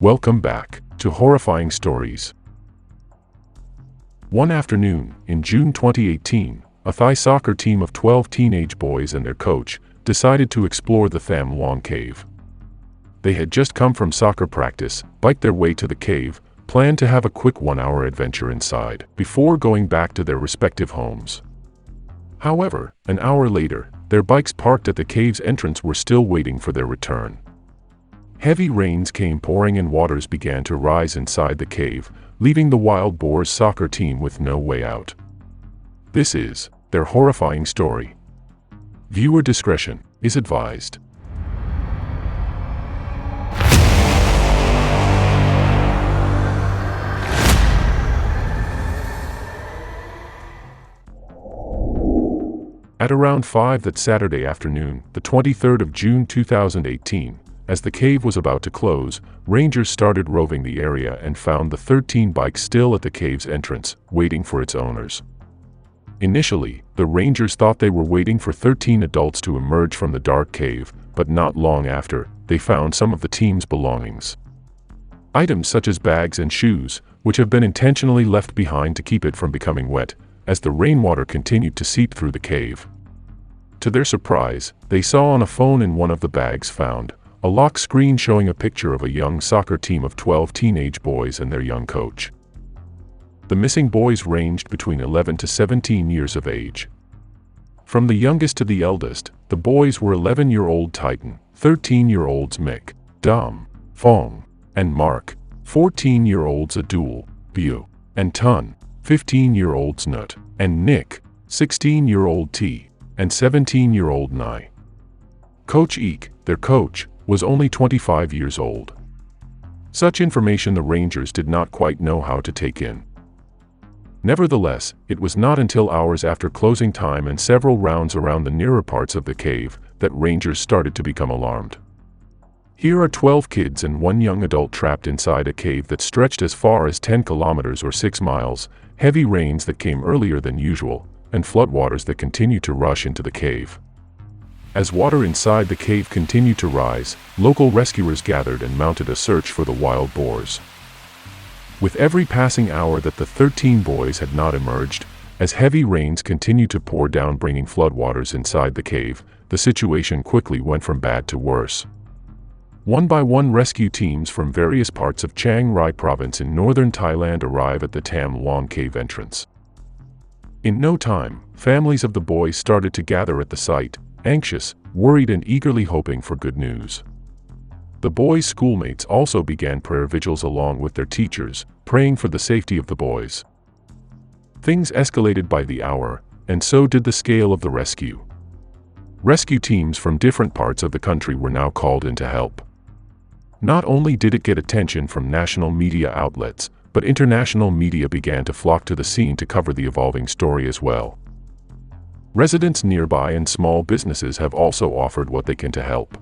Welcome back to Horrifying Stories. One afternoon, in June 2018, a Thai soccer team of 12 teenage boys and their coach decided to explore the Tham Luang cave. They had just come from soccer practice, biked their way to the cave, planned to have a quick one-hour adventure inside, before going back to their respective homes. However, an hour later, their bikes parked at the cave's entrance were still waiting for their return. Heavy rains came pouring and waters began to rise inside the cave, leaving the Wild Boars soccer team with no way out. This is their horrifying story. Viewer discretion is advised. At around 5 that Saturday afternoon, the 23rd of June 2018, as the cave was about to close, rangers started roving the area and found the 13 bikes still at the cave's entrance, waiting for its owners. Initially, the rangers thought they were waiting for 13 adults to emerge from the dark cave, but not long after, they found some of the team's belongings. Items such as bags and shoes, which have been intentionally left behind to keep it from becoming wet, as the rainwater continued to seep through the cave. To their surprise, they saw on a phone in one of the bags found a lock screen showing a picture of a young soccer team of 12 teenage boys and their young coach. The missing boys ranged between 11 to 17 years of age. From the youngest to the eldest, the boys were 11-year-old Titan, 13-year-olds Mick, Dom, Phong, and Mark, 14-year-olds Adul, Bu, and Tun, 15-year-olds Nut, and Nick, 16-year-old T, and 17-year-old Nai. Coach Eek, their coach, was only 25 years old. Such information the rangers did not quite know how to take in. Nevertheless, it was not until hours after closing time and several rounds around the nearer parts of the cave that rangers started to become alarmed. Here are 12 kids and one young adult trapped inside a cave that stretched as far as 10 kilometers or 6 miles, heavy rains that came earlier than usual, and floodwaters that continued to rush into the cave. As water inside the cave continued to rise, local rescuers gathered and mounted a search for the wild boars. With every passing hour that the 13 boys had not emerged, as heavy rains continued to pour down bringing floodwaters inside the cave, the situation quickly went from bad to worse. One by one rescue teams from various parts of Chiang Rai province in northern Thailand arrive at the Tham Luang cave entrance. In no time, families of the boys started to gather at the site, anxious, worried and eagerly hoping for good news. The boys' schoolmates also began prayer vigils along with their teachers, praying for the safety of the boys. Things escalated by the hour, and so did the scale of the rescue. Rescue teams from different parts of the country were now called in to help. Not only did it get attention from national media outlets, but international media began to flock to the scene to cover the evolving story as well. Residents nearby and small businesses have also offered what they can to help.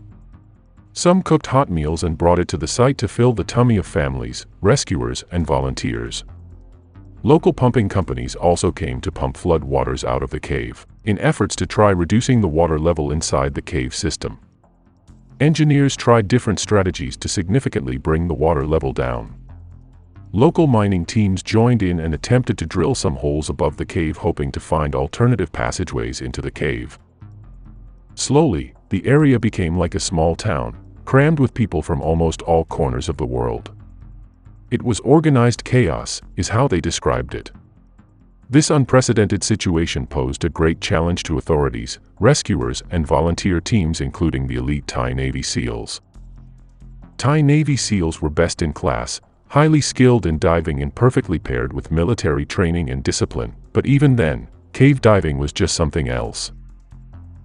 Some cooked hot meals and brought it to the site to fill the tummy of families, rescuers, and volunteers. Local pumping companies also came to pump flood waters out of the cave, in efforts to try reducing the water level inside the cave system. Engineers tried different strategies to significantly bring the water level down. Local mining teams joined in and attempted to drill some holes above the cave hoping to find alternative passageways into the cave. Slowly, the area became like a small town, crammed with people from almost all corners of the world. It was organized chaos, is how they described it. This unprecedented situation posed a great challenge to authorities, rescuers, and volunteer teams including the elite Thai Navy SEALs. Thai Navy SEALs were best in class, highly skilled in diving and perfectly paired with military training and discipline, but even then, cave diving was just something else.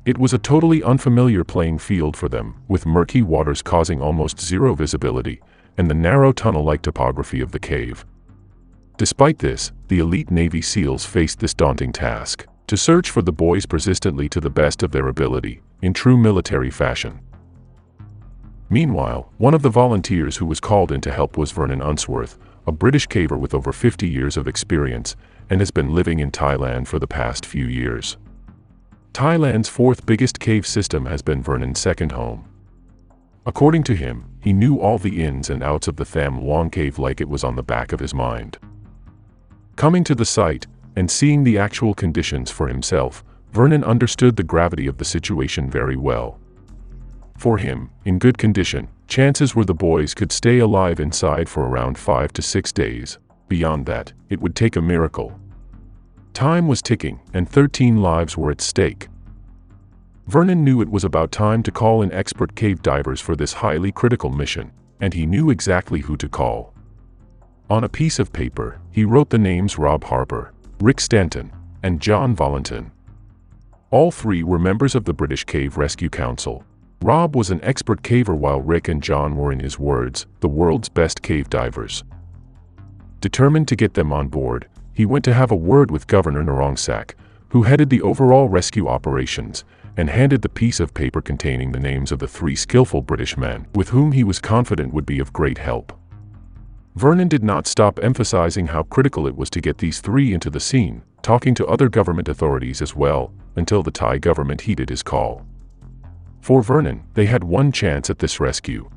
It was a totally unfamiliar playing field for them, with murky waters causing almost zero visibility, and the narrow tunnel-like topography of the cave. Despite this, the elite Navy SEALs faced this daunting task, to search for the boys persistently to the best of their ability, in true military fashion. Meanwhile, one of the volunteers who was called in to help was Vernon Unsworth, a British caver with over 50 years of experience, and has been living in Thailand for the past few years. Thailand's fourth biggest cave system has been Vernon's second home. According to him, he knew all the ins and outs of the Tham Luang cave like it was on the back of his mind. Coming to the site, and seeing the actual conditions for himself, Vernon understood the gravity of the situation very well. For him, in good condition, chances were the boys could stay alive inside for around 5 to 6 days. Beyond that, it would take a miracle. Time was ticking, and 13 lives were at stake. Vernon knew it was about time to call in expert cave divers for this highly critical mission, and he knew exactly who to call. On a piece of paper, he wrote the names Rob Harper, Rick Stanton, and John Valentin. All three were members of the British Cave Rescue Council. Rob was an expert caver while Rick and John were, in his words, the world's best cave divers. Determined to get them on board, he went to have a word with Governor Narongsak, who headed the overall rescue operations, and handed the piece of paper containing the names of the 3 skillful British men, with whom he was confident would be of great help. Vernon did not stop emphasizing how critical it was to get these 3 into the scene, talking to other government authorities as well, until the Thai government heeded his call. For Vernon, they had one chance at this rescue.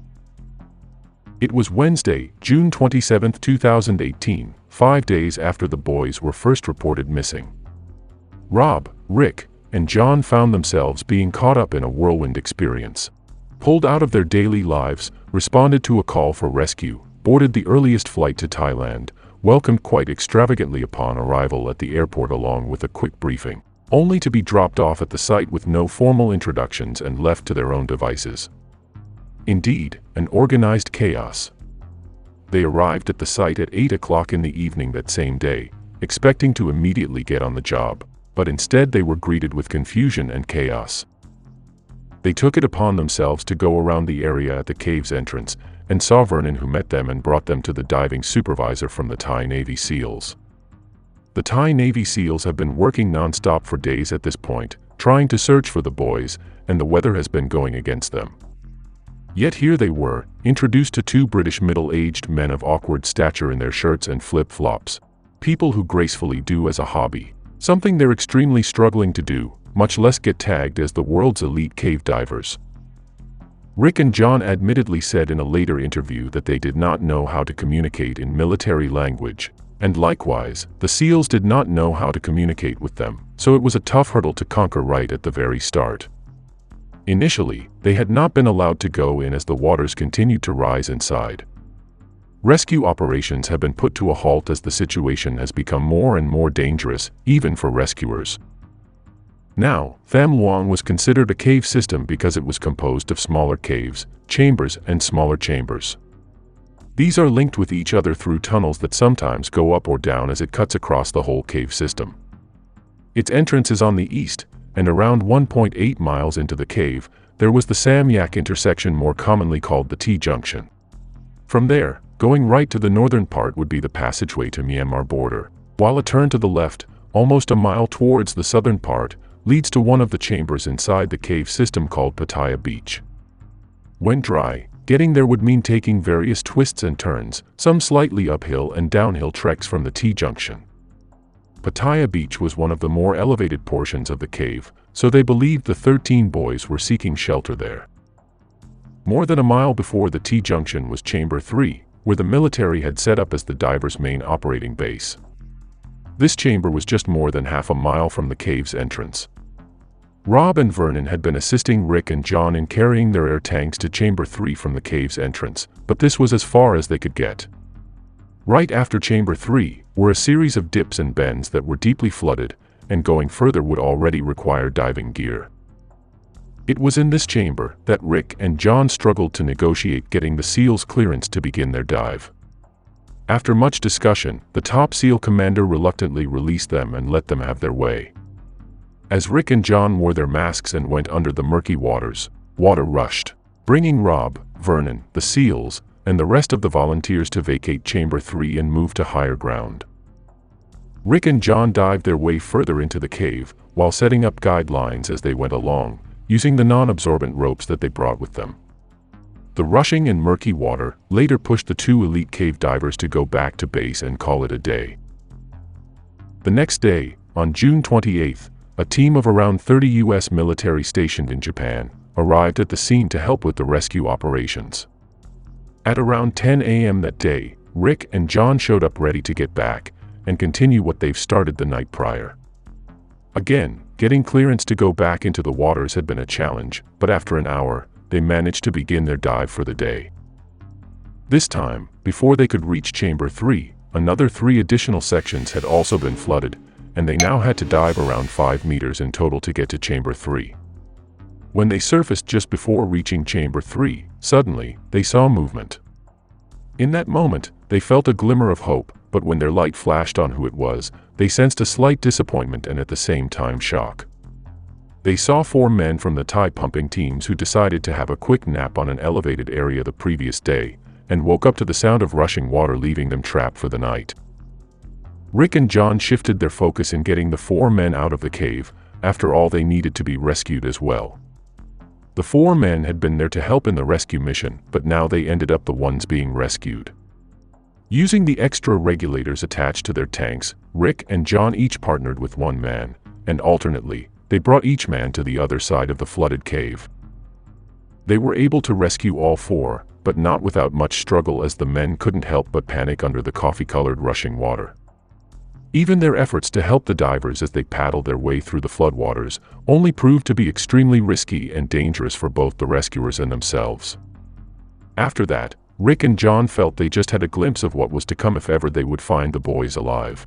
It was Wednesday, June 27, 2018, 5 days after the boys were first reported missing. Rob, Rick, and John found themselves being caught up in a whirlwind experience. Pulled out of their daily lives, responded to a call for rescue, boarded the earliest flight to Thailand, welcomed quite extravagantly upon arrival at the airport along with a quick briefing, only to be dropped off at the site with no formal introductions and left to their own devices. Indeed, an organized chaos. They arrived at the site at 8 o'clock in the evening that same day, expecting to immediately get on the job, but instead they were greeted with confusion and chaos. They took it upon themselves to go around the area at the cave's entrance, and saw Vernon, who met them and brought them to the diving supervisor from the Thai Navy SEALs. The Thai Navy SEALs have been working non-stop for days at this point, trying to search for the boys, and the weather has been going against them. Yet here they were, introduced to 2 British middle-aged men of awkward stature in their shirts and flip-flops, people who gracefully do as a hobby, something they're extremely struggling to do, much less get tagged as the world's elite cave divers. Rick and John admittedly said in a later interview that they did not know how to communicate in military language, and likewise, the SEALs did not know how to communicate with them, so it was a tough hurdle to conquer right at the very start. Initially, they had not been allowed to go in as the waters continued to rise inside. Rescue operations have been put to a halt as the situation has become more and more dangerous, even for rescuers. Now, Tham Luang was considered a cave system because it was composed of smaller caves, chambers, and smaller chambers. These are linked with each other through tunnels that sometimes go up or down as it cuts across the whole cave system. Its entrance is on the east, and around 1.8 miles into the cave, there was the Sam Yak intersection, more commonly called the T-junction. From there, going right to the northern part would be the passageway to Myanmar border, while a turn to the left, almost a mile towards the southern part, leads to one of the chambers inside the cave system called Pattaya Beach. When dry, getting there would mean taking various twists and turns, some slightly uphill and downhill treks from the T-junction. Pattaya Beach was one of the more elevated portions of the cave, so they believed the 13 boys were seeking shelter there. More than a mile before the T-junction was Chamber 3, where the military had set up as the divers' main operating base. This chamber was just more than half a mile from the cave's entrance. Rob and Vernon had been assisting Rick and John in carrying their air tanks to Chamber 3 from the cave's entrance, but this was as far as they could get. Right after Chamber 3 were a series of dips and bends that were deeply flooded, and going further would already require diving gear. It was in this chamber that Rick and John struggled to negotiate getting the SEALs clearance to begin their dive. After much discussion, the top SEAL commander reluctantly released them and let them have their way. As Rick and John wore their masks and went under the murky waters, water rushed, bringing Rob, Vernon, the SEALs, and the rest of the volunteers to vacate Chamber 3 and move to higher ground. Rick and John dived their way further into the cave, while setting up guidelines as they went along, using the non-absorbent ropes that they brought with them. The rushing and murky water later pushed the 2 elite cave divers to go back to base and call it a day. The next day, on June 28th, a team of around 30 U.S. military stationed in Japan arrived at the scene to help with the rescue operations. At around 10 a.m. that day, Rick and John showed up ready to get back and continue what they've started the night prior. Again, getting clearance to go back into the waters had been a challenge, but after an hour, they managed to begin their dive for the day. This time, before they could reach Chamber 3, another 3 additional sections had also been flooded, and they now had to dive around 5 meters in total to get to Chamber 3. When they surfaced just before reaching Chamber 3, suddenly, they saw movement. In that moment, they felt a glimmer of hope, but when their light flashed on who it was, they sensed a slight disappointment and at the same time shock. They saw 4 men from the Thai pumping teams who decided to have a quick nap on an elevated area the previous day, and woke up to the sound of rushing water leaving them trapped for the night. Rick and John shifted their focus in getting the 4 men out of the cave. After all, they needed to be rescued as well. The 4 men had been there to help in the rescue mission, but now they ended up the ones being rescued. Using the extra regulators attached to their tanks, Rick and John each partnered with 1 man, and alternately, they brought each man to the other side of the flooded cave. They were able to rescue all 4, but not without much struggle, as the men couldn't help but panic under the coffee-colored rushing water. Even their efforts to help the divers as they paddled their way through the floodwaters only proved to be extremely risky and dangerous for both the rescuers and themselves. After that, Rick and John felt they just had a glimpse of what was to come if ever they would find the boys alive.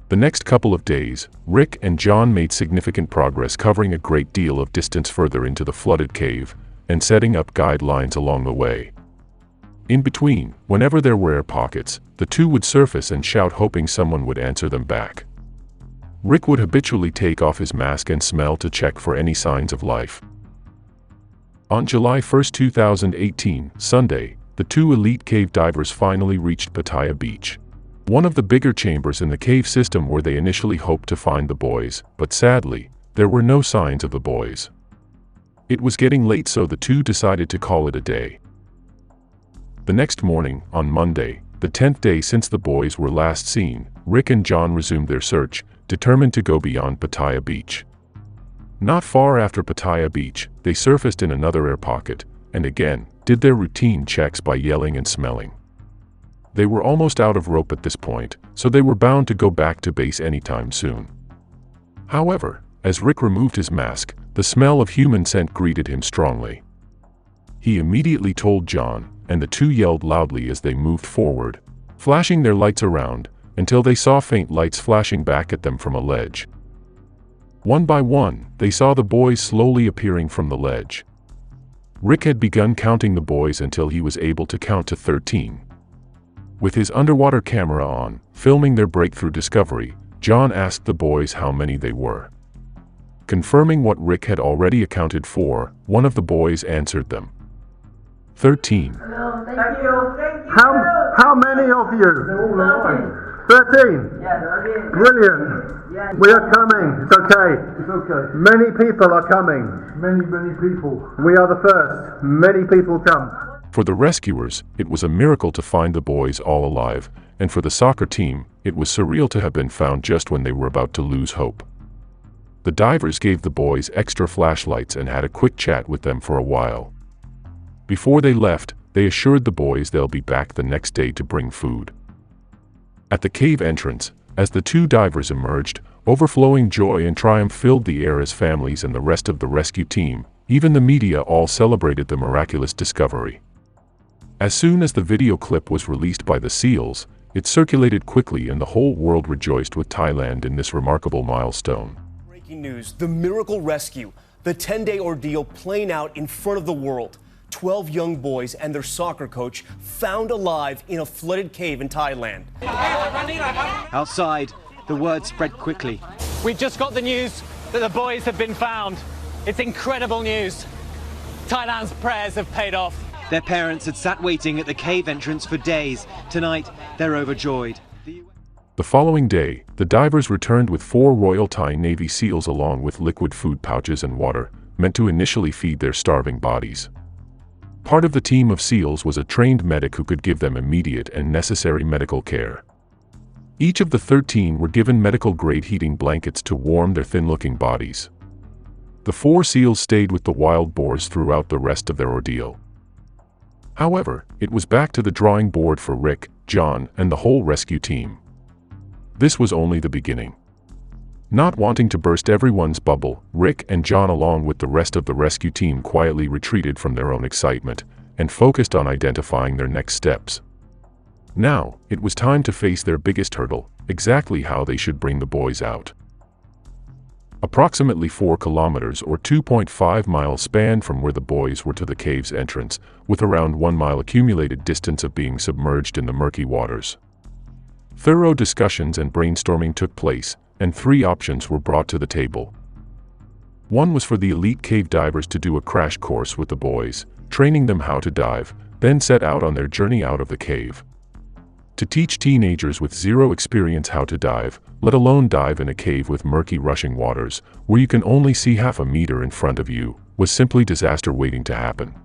The next couple of days, Rick and John made significant progress, covering a great deal of distance further into the flooded cave and setting up guidelines along the way. In between, whenever there were air pockets, the two would surface and shout, hoping someone would answer them back. Rick would habitually take off his mask and smell to check for any signs of life. On July 1, 2018, Sunday, the 2 elite cave divers finally reached Pattaya Beach, one of the bigger chambers in the cave system where they initially hoped to find the boys, but sadly, there were no signs of the boys. It was getting late, so the 2 decided to call it a day. The next morning, on Monday, the 10th day since the boys were last seen, Rick and John resumed their search, determined to go beyond Pattaya Beach. Not far after Pattaya Beach, they surfaced in another air pocket, and again, did their routine checks by yelling and smelling. They were almost out of rope at this point, so they were bound to go back to base anytime soon. However, as Rick removed his mask, the smell of human scent greeted him strongly. He immediately told John, and the 2 yelled loudly as they moved forward, flashing their lights around, until they saw faint lights flashing back at them from a ledge. One by one, they saw the boys slowly appearing from the ledge. Rick had begun counting the boys until he was able to count to 13. With his underwater camera on, filming their breakthrough discovery, John asked the boys how many they were. Confirming what Rick had already accounted for, one of the boys answered them. 13. Thank you. How many of you? 13. Yes. Brilliant. Yes. We are coming. It's okay. It's okay. Many people are coming. Many people. We are the first. Many people come. For the rescuers, it was a miracle to find the boys all alive, and for the soccer team, it was surreal to have been found just when they were about to lose hope. The divers gave the boys extra flashlights and had a quick chat with them for a while. Before they left, they assured the boys they'll be back the next day to bring food. At the cave entrance, as the 2 divers emerged, overflowing joy and triumph filled the air as families and the rest of the rescue team, even the media, all celebrated the miraculous discovery. As soon as the video clip was released by the SEALs, it circulated quickly and the whole world rejoiced with Thailand in this remarkable milestone. Breaking news, the miracle rescue, the 10-day ordeal playing out in front of the world. 12 young boys and their soccer coach found alive in a flooded cave in Thailand. Outside, the word spread quickly. We've just got the news that the boys have been found. It's incredible news. Thailand's prayers have paid off. Their parents had sat waiting at the cave entrance for days. Tonight, they're overjoyed. The following day, the divers returned with 4 Royal Thai Navy SEALs along with liquid food pouches and water, meant to initially feed their starving bodies. Part of the team of SEALs was a trained medic who could give them immediate and necessary medical care. Each of the 13 were given medical-grade heating blankets to warm their thin-looking bodies. The 4 SEALs stayed with the Wild Boars throughout the rest of their ordeal. However, it was back to the drawing board for Rick, John, and the whole rescue team. This was only the beginning. Not wanting to burst everyone's bubble, Rick and John along with the rest of the rescue team quietly retreated from their own excitement and focused on identifying their next steps. Now, it was time to face their biggest hurdle, exactly how they should bring the boys out. Approximately 4 kilometers or 2.5 miles span from where the boys were to the cave's entrance, with around 1 mile accumulated distance of being submerged in the murky waters. Thorough discussions and brainstorming took place, and 3 options were brought to the table. One was for the elite cave divers to do a crash course with the boys, training them how to dive, then set out on their journey out of the cave. To teach teenagers with zero experience how to dive, let alone dive in a cave with murky rushing waters, where you can only see half a meter in front of you, was simply disaster waiting to happen.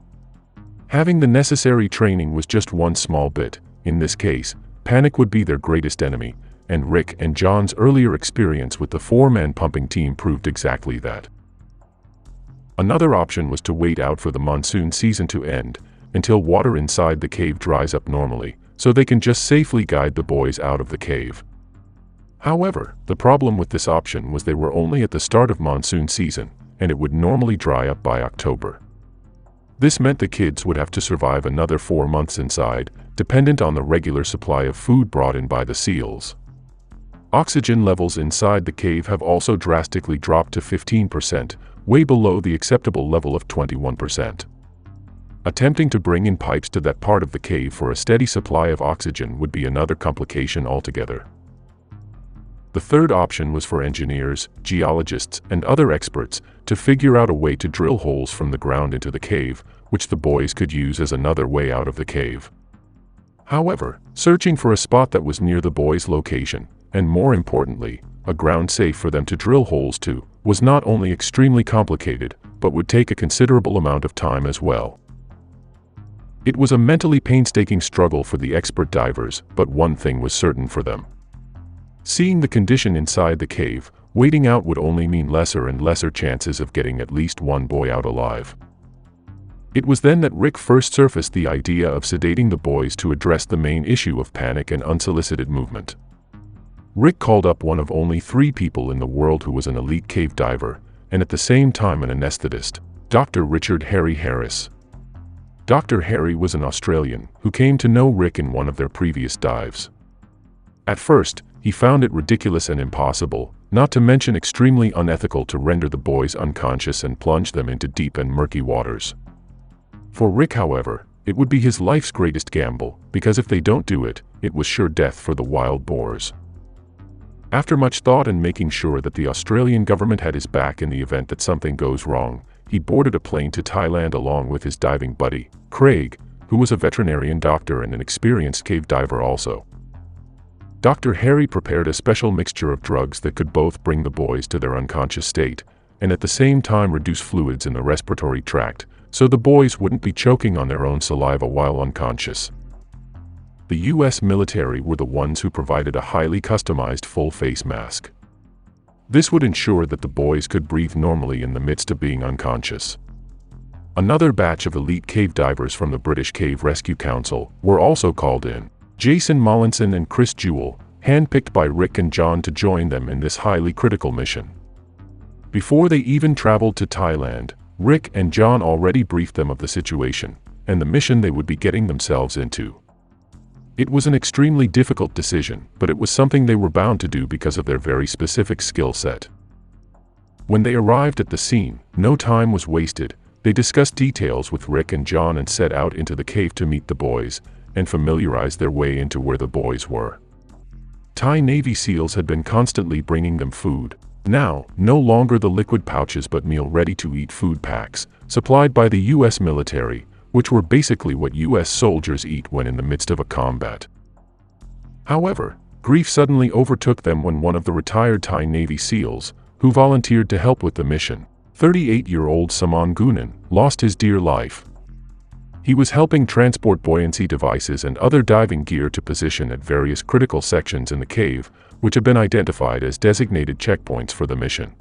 Having the necessary training was just one small bit. In this case, panic would be their greatest enemy, and Rick and John's earlier experience with the 4-man pumping team proved exactly that. Another option was to wait out for the monsoon season to end, until water inside the cave dries up normally, so they can just safely guide the boys out of the cave. However, the problem with this option was they were only at the start of monsoon season, and it would normally dry up by October. This meant the kids would have to survive another 4 months inside, dependent on the regular supply of food brought in by the seals. Oxygen levels inside the cave have also drastically dropped to 15%, way below the acceptable level of 21%. Attempting to bring in pipes to that part of the cave for a steady supply of oxygen would be another complication altogether. The third option was for engineers, geologists, and other experts to figure out a way to drill holes from the ground into the cave, which the boys could use as another way out of the cave. However, searching for a spot that was near the boys' location, and more importantly, a ground safe for them to drill holes to, was not only extremely complicated, but would take a considerable amount of time as well. It was a mentally painstaking struggle for the expert divers, but one thing was certain for them. Seeing the condition inside the cave, waiting out would only mean lesser and lesser chances of getting at least one boy out alive. It was then that Rick first surfaced the idea of sedating the boys to address the main issue of panic and unsolicited movement. Rick called up one of only 3 people in the world who was an elite cave diver, and at the same time an anesthetist, Dr. Richard Harry Harris. Dr. Harry was an Australian who came to know Rick in one of their previous dives. At first, he found it ridiculous and impossible, not to mention extremely unethical, to render the boys unconscious and plunge them into deep and murky waters. For Rick, however, it would be his life's greatest gamble, because if they don't do it, it was sure death for the Wild Boars. After much thought and making sure that the Australian government had his back in the event that something goes wrong, he boarded a plane to Thailand along with his diving buddy, Craig, who was a veterinarian doctor and an experienced cave diver also. Dr. Harry prepared a special mixture of drugs that could both bring the boys to their unconscious state, and at the same time reduce fluids in the respiratory tract, so the boys wouldn't be choking on their own saliva while unconscious. The US military were the ones who provided a highly customized full face mask. This would ensure that the boys could breathe normally in the midst of being unconscious. Another batch of elite cave divers from the British Cave Rescue Council were also called in. Jason Mollinson and Chris Jewell, handpicked by Rick and John to join them in this highly critical mission. Before they even traveled to Thailand, Rick and John already briefed them of the situation, and the mission they would be getting themselves into. It was an extremely difficult decision, but it was something they were bound to do because of their very specific skill set. When they arrived at the scene, no time was wasted. They discussed details with Rick and John and set out into the cave to meet the boys, and familiarize their way into where the boys were. Thai Navy SEALs had been constantly bringing them food. Now, no longer the liquid pouches but meal ready-to-eat food packs, supplied by the US military, which were basically what US soldiers eat when in the midst of a combat. However, grief suddenly overtook them when one of the retired Thai Navy SEALs, who volunteered to help with the mission, 38-year-old Saman Gunan, lost his dear life. He was helping transport buoyancy devices and other diving gear to position at various critical sections in the cave, which have been identified as designated checkpoints for the mission.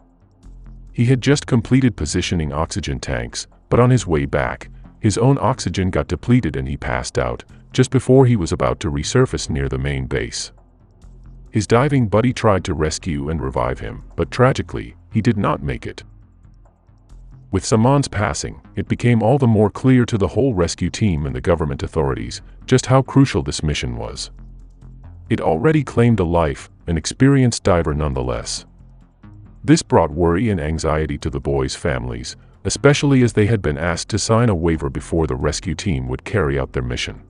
He had just completed positioning oxygen tanks, but on his way back, His own oxygen got depleted and he passed out, just before he was about to resurface near the main base. His diving buddy tried to rescue and revive him, but tragically, he did not make it. With Saman's passing, it became all the more clear to the whole rescue team and the government authorities just how crucial this mission was. It already claimed a life, an experienced diver nonetheless. This brought worry and anxiety to the boys' families, especially as they had been asked to sign a waiver before the rescue team would carry out their mission.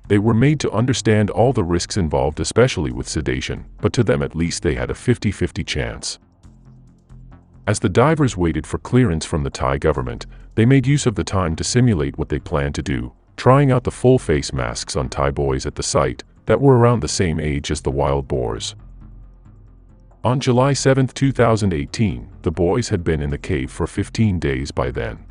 They were made to understand all the risks involved, especially with sedation, but to them at least they had a 50-50 chance. As the divers waited for clearance from the Thai government, they made use of the time to simulate what they planned to do, trying out the full face masks on Thai boys at the site that were around the same age as the Wild Boars. On July 7, 2018, the boys had been in the cave for 15 days by then.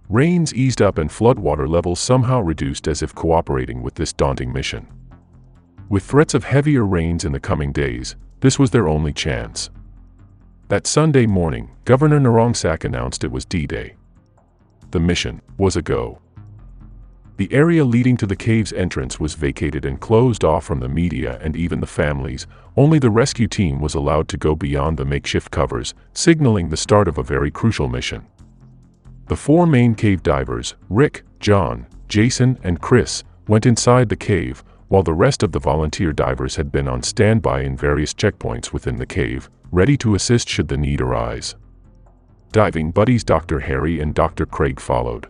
Rains eased up and floodwater levels somehow reduced, as if cooperating with this daunting mission. With threats of heavier rains in the coming days, this was their only chance. That Sunday morning, Governor Narongsak announced it was D-Day. The mission was a go. The area leading to the cave's entrance was vacated and closed off from the media and even the families. Only the rescue team was allowed to go beyond the makeshift covers, signaling the start of a very crucial mission. The four main cave divers, Rick, John, Jason, and Chris, went inside the cave, while the rest of the volunteer divers had been on standby in various checkpoints within the cave, ready to assist should the need arise. Diving buddies Dr. Harry and Dr. Craig followed.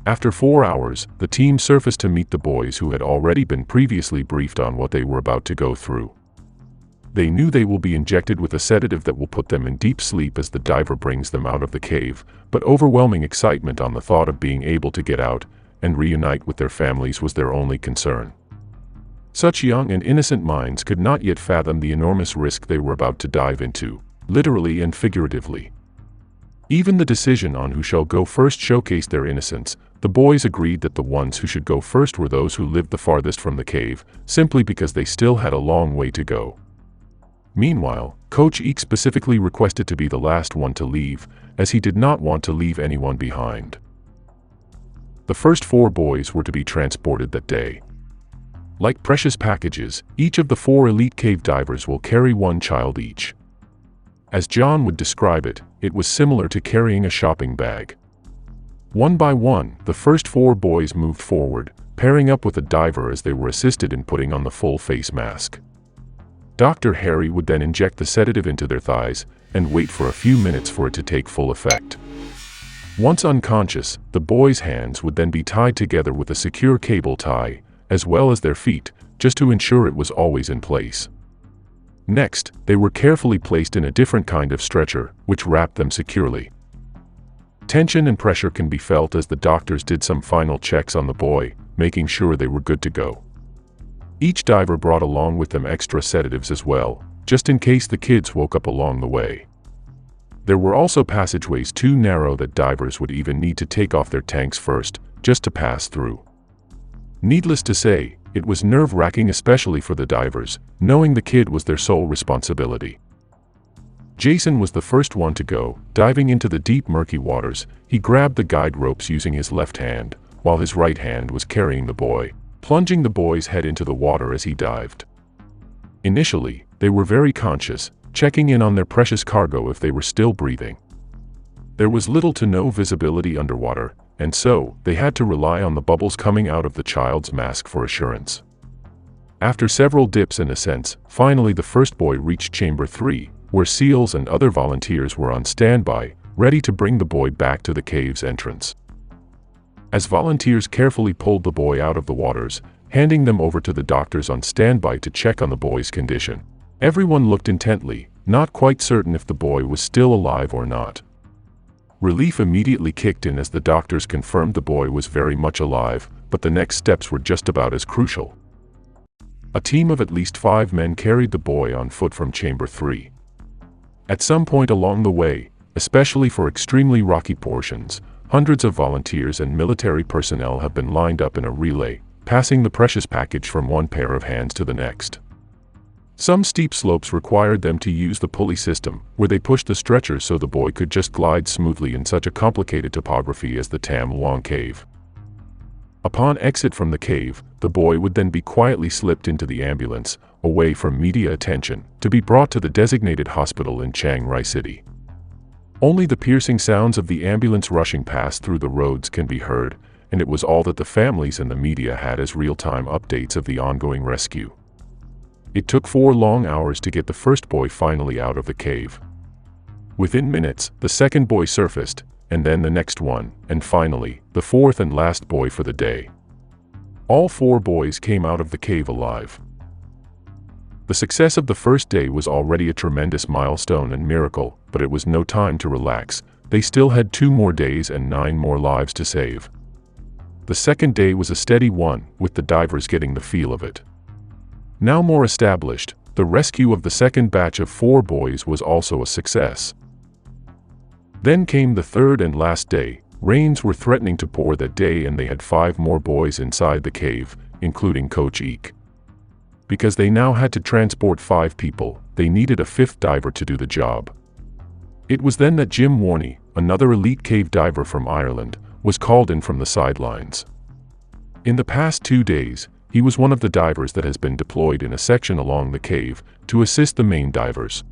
After 4 hours, the team surfaced to meet the boys, who had already been previously briefed on what they were about to go through. They knew they will be injected with a sedative that will put them in deep sleep as the diver brings them out of the cave, but overwhelming excitement on the thought of being able to get out and reunite with their families was their only concern. Such young and innocent minds could not yet fathom the enormous risk they were about to dive into, literally and figuratively. Even the decision on who shall go first showcased their innocence. The boys agreed that the ones who should go first were those who lived the farthest from the cave, simply because they still had a long way to go. Meanwhile, Coach Eek specifically requested to be the last one to leave, as he did not want to leave anyone behind. The first 4 boys were to be transported that day. Like precious packages, each of the 4 elite cave divers will carry 1 child each. As John would describe it, it was similar to carrying a shopping bag. One by one, the first 4 boys moved forward, pairing up with a diver as they were assisted in putting on the full face mask. Dr. Harry would then inject the sedative into their thighs and wait for a few minutes for it to take full effect. Once unconscious, the boys' hands would then be tied together with a secure cable tie, as well as their feet, just to ensure it was always in place. Next, they were carefully placed in a different kind of stretcher, which wrapped them securely. Tension and pressure can be felt as the doctors did some final checks on the boy, making sure they were good to go. Each diver brought along with them extra sedatives as well, just in case the kids woke up along the way. There were also passageways too narrow that divers would even need to take off their tanks first, just to pass through. Needless to say, it was nerve-wracking, especially for the divers, knowing the kid was their sole responsibility. Jason was the first one to go. Diving into the deep murky waters, he grabbed the guide ropes using his left hand, while his right hand was carrying the boy, plunging the boy's head into the water as he dived. Initially, they were very conscious, checking in on their precious cargo if they were still breathing. There was little to no visibility underwater, and so they had to rely on the bubbles coming out of the child's mask for assurance. After several dips and ascents, finally the first boy reached Chamber 3, where SEALs and other volunteers were on standby, ready to bring the boy back to the cave's entrance. As volunteers carefully pulled the boy out of the waters, handing them over to the doctors on standby to check on the boy's condition, everyone looked intently, not quite certain if the boy was still alive or not. Relief immediately kicked in as the doctors confirmed the boy was very much alive, but the next steps were just about as crucial. A team of at least 5 men carried the boy on foot from Chamber 3. At some point along the way, especially for extremely rocky portions, hundreds of volunteers and military personnel have been lined up in a relay, passing the precious package from one pair of hands to the next. Some steep slopes required them to use the pulley system, where they pushed the stretcher so the boy could just glide smoothly in such a complicated topography as the Tham Luang cave. Upon exit from the cave, the boy would then be quietly slipped into the ambulance, away from media attention, to be brought to the designated hospital in Chiang Rai City. Only the piercing sounds of the ambulance rushing past through the roads can be heard, and it was all that the families and the media had as real-time updates of the ongoing rescue. It took 4 long hours to get the first boy finally out of the cave. Within minutes, the second boy surfaced, and then the next one, and finally, the fourth and last boy for the day. All 4 boys came out of the cave alive. The success of the first day was already a tremendous milestone and miracle, but it was no time to relax. They still had 2 more days and 9 more lives to save. The second day was a steady one, with the divers getting the feel of it. Now more established, the rescue of the second batch of 4 boys was also a success. Then came the third and last day. Rains were threatening to pour that day, and they had 5 more boys inside the cave, including Coach Eek. Because they now had to transport 5 people, they needed a 5th diver to do the job. It was then that Jim Warney, another elite cave diver from Ireland, was called in from the sidelines. In the past 2 days, he was one of the divers that has been deployed in a section along the cave to assist the main divers.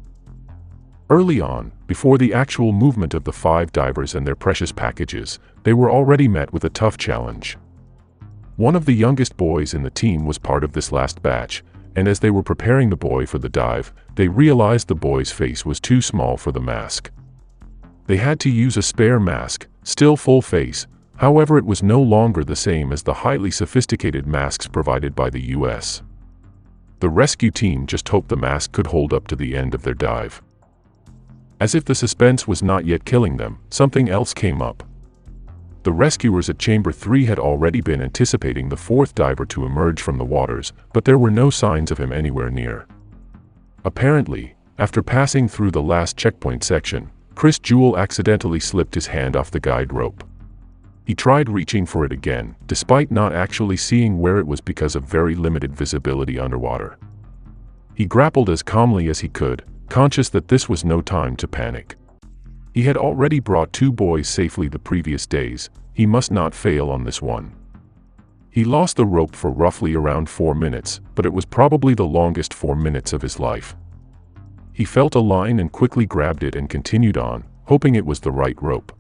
Early on, before the actual movement of the 5 divers and their precious packages, they were already met with a tough challenge. One of the youngest boys in the team was part of this last batch, and as they were preparing the boy for the dive, they realized the boy's face was too small for the mask. They had to use a spare mask, still full face. However, it was no longer the same as the highly sophisticated masks provided by the US. The rescue team just hoped the mask could hold up to the end of their dive. As if the suspense was not yet killing them, something else came up. The rescuers at Chamber 3 had already been anticipating the 4th diver to emerge from the waters, but there were no signs of him anywhere near. Apparently, after passing through the last checkpoint section, Chris Jewell accidentally slipped his hand off the guide rope. He tried reaching for it again, despite not actually seeing where it was because of very limited visibility underwater. He grappled as calmly as he could, conscious that this was no time to panic. He had already brought 2 boys safely the previous days. He must not fail on this one. He lost the rope for roughly around 4 minutes, but it was probably the longest 4 minutes of his life. He felt a line and quickly grabbed it and continued on, hoping it was the right rope.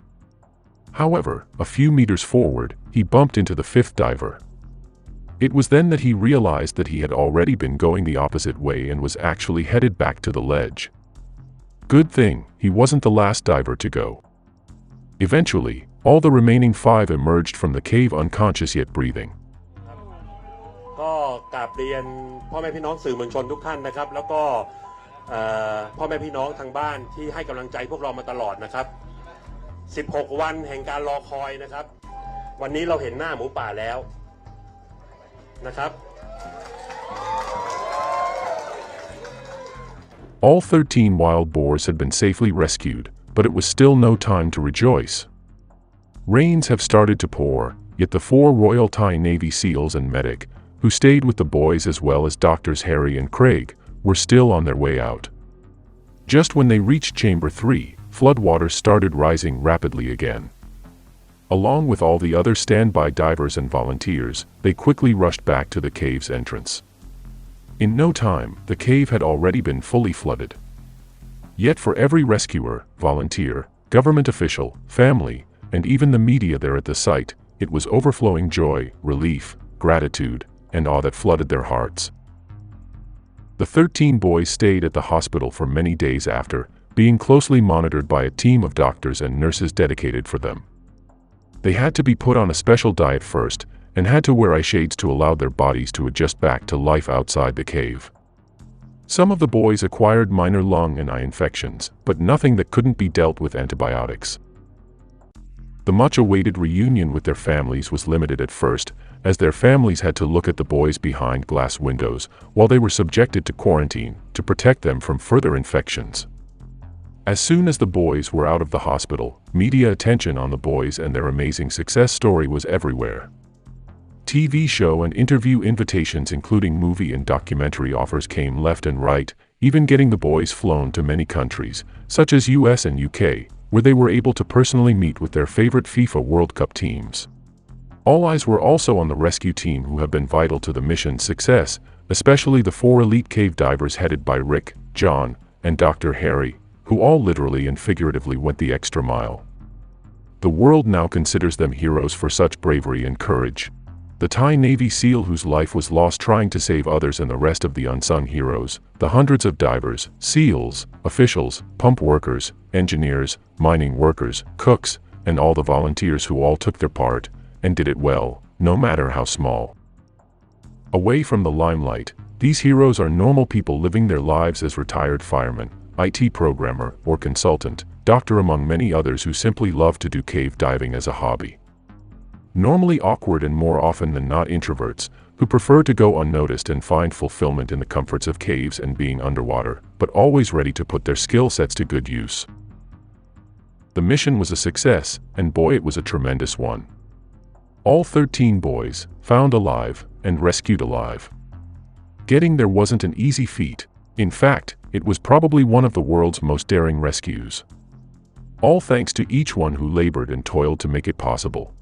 However, a few meters forward, he bumped into the 5th diver. It was then that he realized that he had already been going the opposite way and was actually headed back to the ledge. Good thing, he wasn't the last diver to go. Eventually, all the remaining 5 emerged from the cave unconscious yet breathing. ก็กราบเรียนพ่อแม่พี่น้องสื่อมวลชนทุกท่านนะครับแล้วก็พ่อแม่พี่น้องทางบ้านที่ให้กำลังใจพวกเรามาตลอดนะครับ16 วันแห่งการรอคอยนะครับวันนี้เราเห็นหน้าหมูป่าแล้วนะครับ All 13 wild boars had been safely rescued, but it was still no time to rejoice. Rains have started to pour, yet the 4 Royal Thai Navy SEALs and medic, who stayed with the boys as well as Doctors Harry and Craig, were still on their way out. Just when they reached Chamber 3, floodwaters started rising rapidly again. Along with all the other standby divers and volunteers, they quickly rushed back to the cave's entrance. In no time, the cave had already been fully flooded. Yet for every rescuer, volunteer, government official, family, and even the media there at the site, it was overflowing joy, relief, gratitude, and awe that flooded their hearts. The 13 boys stayed at the hospital for many days after, being closely monitored by a team of doctors and nurses dedicated for them. They had to be put on a special diet first, and had to wear eye shades to allow their bodies to adjust back to life outside the cave. Some of the boys acquired minor lung and eye infections, but nothing that couldn't be dealt with antibiotics. The much-awaited reunion with their families was limited at first, as their families had to look at the boys behind glass windows while they were subjected to quarantine to protect them from further infections. As soon as the boys were out of the hospital, media attention on the boys and their amazing success story was everywhere. TV show and interview invitations including movie and documentary offers came left and right, even getting the boys flown to many countries, such as US and UK, where they were able to personally meet with their favorite FIFA World Cup teams. All eyes were also on the rescue team who have been vital to the mission's success, especially the 4 elite cave divers headed by Rick, John, and Dr. Harry, who all literally and figuratively went the extra mile. The world now considers them heroes for such bravery and courage. The Thai Navy SEAL whose life was lost trying to save others, and the rest of the unsung heroes, the hundreds of divers, SEALs, officials, pump workers, engineers, mining workers, cooks, and all the volunteers who all took their part, and did it well, no matter how small. Away from the limelight, these heroes are normal people living their lives as retired firemen, IT programmer, or consultant, doctor, among many others who simply love to do cave diving as a hobby. Normally awkward and more often than not introverts, who prefer to go unnoticed and find fulfillment in the comforts of caves and being underwater, but always ready to put their skill sets to good use. The mission was a success, and boy, it was a tremendous one. All 13 boys, found alive, and rescued alive. Getting there wasn't an easy feat. In fact, it was probably one of the world's most daring rescues. All thanks to each one who labored and toiled to make it possible.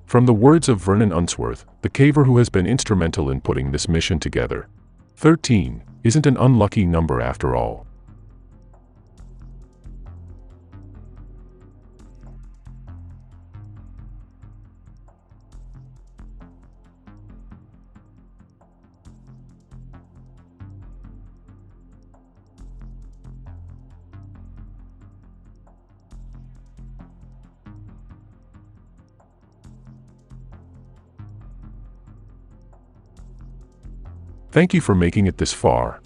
From the words of Vernon Unsworth, the caver who has been instrumental in putting this mission together, 13 isn't an unlucky number after all. Thank you for making it this far.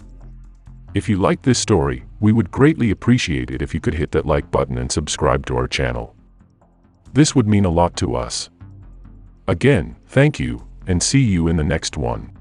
If you liked this story, we would greatly appreciate it if you could hit that like button and subscribe to our channel. This would mean a lot to us. Again, thank you, and see you in the next one.